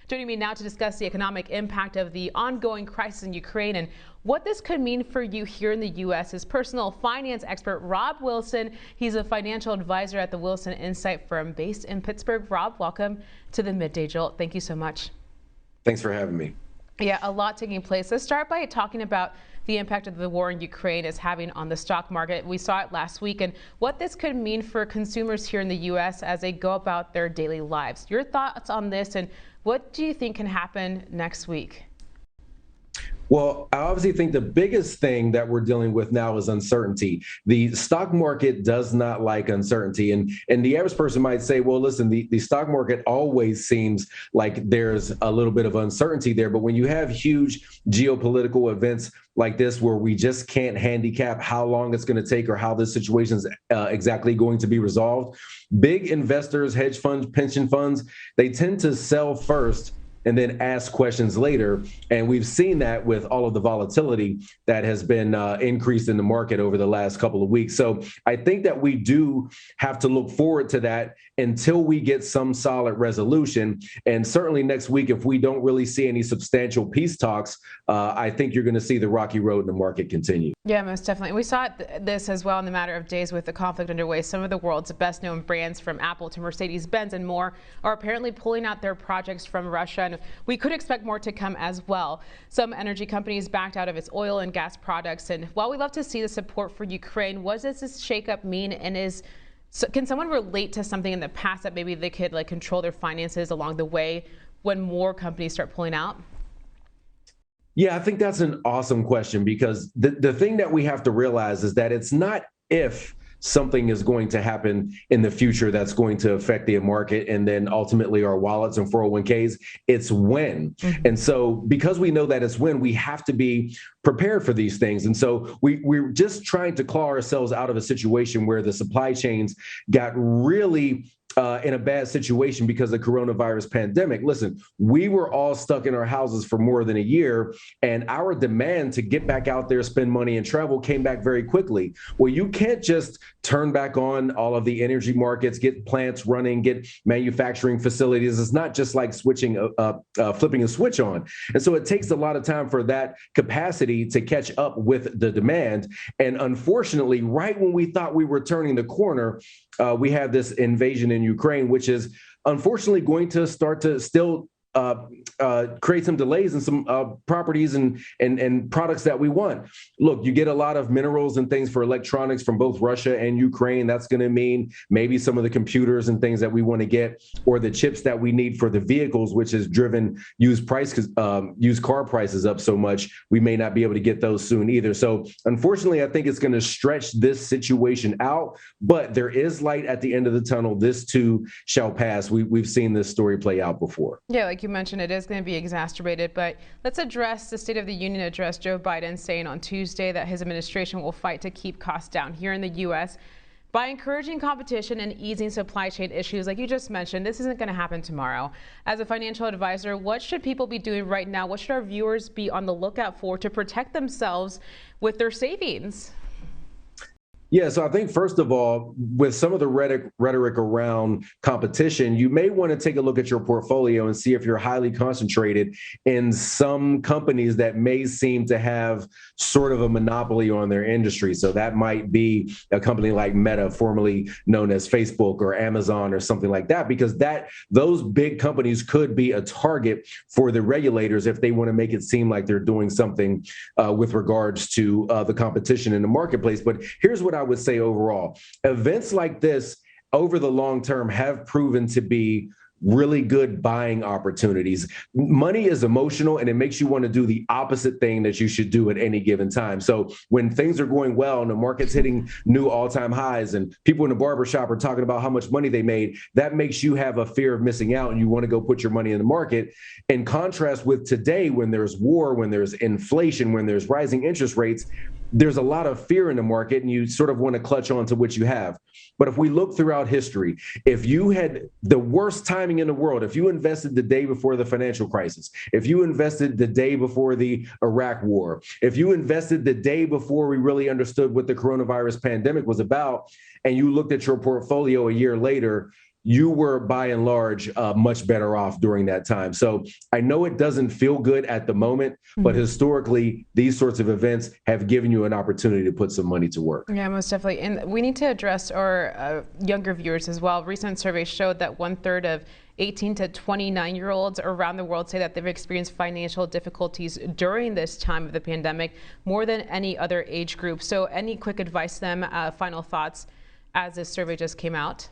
Joining me now to discuss the economic impact of the ongoing crisis in Ukraine and what this could mean for you here in the U.S. is personal finance expert Rob Wilson. He's a financial advisor at the Wilson Insight firm based in Pittsburgh. Rob, welcome to the Midday Jolt. Thank you so much. Thanks for having me. Yeah, a lot taking place. Let's start by talking about the impact of the war in Ukraine is having on the stock market. We saw it last week, and what this could mean for consumers here in the U.S. as they go about their daily lives. Your thoughts on this, and what do you think can happen next week? Well, I obviously think the biggest thing that we're dealing with now is uncertainty. The stock market does not like uncertainty. And the average person might say, well, listen, the stock market always seems like there's a little bit of uncertainty there. But when you have huge geopolitical events like this, where we just can't handicap how long it's going to take or how this situation is exactly going to be resolved, big investors, hedge funds, pension funds, they tend to sell first and then ask questions later. And we've seen that with all of the volatility that has been increased in the market over the last couple of weeks. So I think that we do have to look forward to that until we get some solid resolution. And certainly next week, if we don't really see any substantial peace talks, I think you're going to see the rocky road in the market continue. Yeah, most definitely. We saw this as well in the matter of days with the conflict underway. Some of the world's best known brands, from Apple to Mercedes-Benz and more, are apparently pulling out their projects from Russia. And we could expect more to come as well. Some energy companies backed out of its oil and gas products. And while we love to see the support for Ukraine, what does this shakeup mean? And can someone relate to something in the past that maybe they could control their finances along the way when more companies start pulling out? Yeah, I think that's an awesome question, because the thing that we have to realize is that it's not if something is going to happen in the future that's going to affect the market and then ultimately our wallets and 401ks. It's when. And so because we know that it's when, we have to be prepared for these things. And so we're just trying to claw ourselves out of a situation where the supply chains got really in a bad situation because of the coronavirus pandemic. Listen, we were all stuck in our houses for more than a year, and our demand to get back out there, spend money, and travel came back very quickly. Well, you can't just turn back on all of the energy markets, get plants running, get manufacturing facilities. It's not just like flipping a switch on. And so it takes a lot of time for that capacity to catch up with the demand. And unfortunately, right when we thought we were turning the corner, we have this invasion in Ukraine, which is unfortunately going to start to still create some delays in some properties and products that we want. Look, you get a lot of minerals and things for electronics from both Russia and Ukraine. That's going to mean maybe some of the computers and things that we want to get, or the chips that we need for the vehicles, which has driven used car prices up so much. We may not be able to get those soon either. So unfortunately, I think it's going to stretch this situation out, but there is light at the end of the tunnel. This too shall pass. We've seen this story play out before. Yeah, like you mentioned, it is going to be exacerbated, but let's address the State of the Union address. Joe Biden saying on Tuesday that his administration will fight to keep costs down here in the U.S. by encouraging competition and easing supply chain issues. Like you just mentioned, this isn't going to happen tomorrow. As a financial advisor, what should people be doing right now? What should our viewers be on the lookout for to protect themselves with their savings? Yeah, so I think, first of all, with some of the rhetoric around competition, you may want to take a look at your portfolio and see if you're highly concentrated in some companies that may seem to have sort of a monopoly on their industry. So that might be a company like Meta, formerly known as Facebook, or Amazon, or something like that, because those big companies could be a target for the regulators if they want to make it seem like they're doing something with regards to the competition in the marketplace. But here's what I would say overall. Events like this over the long term have proven to be really good buying opportunities. Money is emotional, and it makes you want to do the opposite thing that you should do at any given time. So when things are going well and the market's hitting new all-time highs and people in the barbershop are talking about how much money they made, that makes you have a fear of missing out, and you want to go put your money in the market. In contrast with today, when there's war, when there's inflation, when there's rising interest rates, there's a lot of fear in the market, and you sort of want to clutch on to what you have. But if we look throughout history, if you had the worst timing in the world, if you invested the day before the financial crisis, if you invested the day before the Iraq war, if you invested the day before we really understood what the coronavirus pandemic was about, and you looked at your portfolio a year later, you were by and large much better off during that time. So I know it doesn't feel good at the moment, but historically, these sorts of events have given you an opportunity to put some money to work. Yeah, most definitely. And we need to address our younger viewers as well. Recent surveys showed that 1/3 of 18 to 29-year-olds around the world say that they've experienced financial difficulties during this time of the pandemic, more than any other age group. So any quick advice to them, final thoughts as this survey just came out?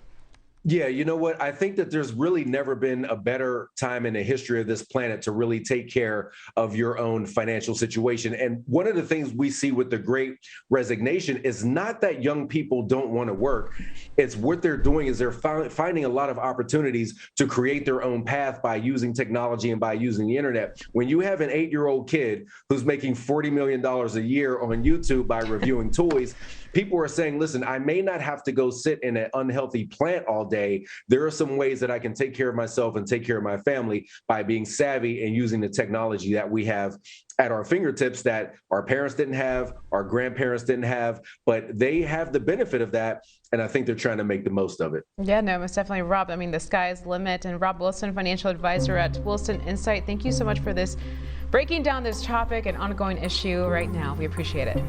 Yeah, you know what? I think that there's really never been a better time in the history of this planet to really take care of your own financial situation. And one of the things we see with the Great Resignation is not that young people don't want to work. It's what they're doing is they're finding a lot of opportunities to create their own path by using technology and by using the internet. When you have an 8-year-old kid who's making $40 million a year on YouTube by reviewing toys, people are saying, listen, I may not have to go sit in an unhealthy plant all day. There are some ways that I can take care of myself and take care of my family by being savvy and using the technology that we have at our fingertips that our parents didn't have, our grandparents didn't have, but they have the benefit of that. And I think they're trying to make the most of it. Yeah, no, most definitely, Rob. I mean, the sky's the limit. And Rob Wilson, financial advisor at Wilson Insight, thank you so much for this, breaking down this topic and ongoing issue right now. We appreciate it.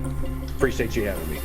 Appreciate you having me.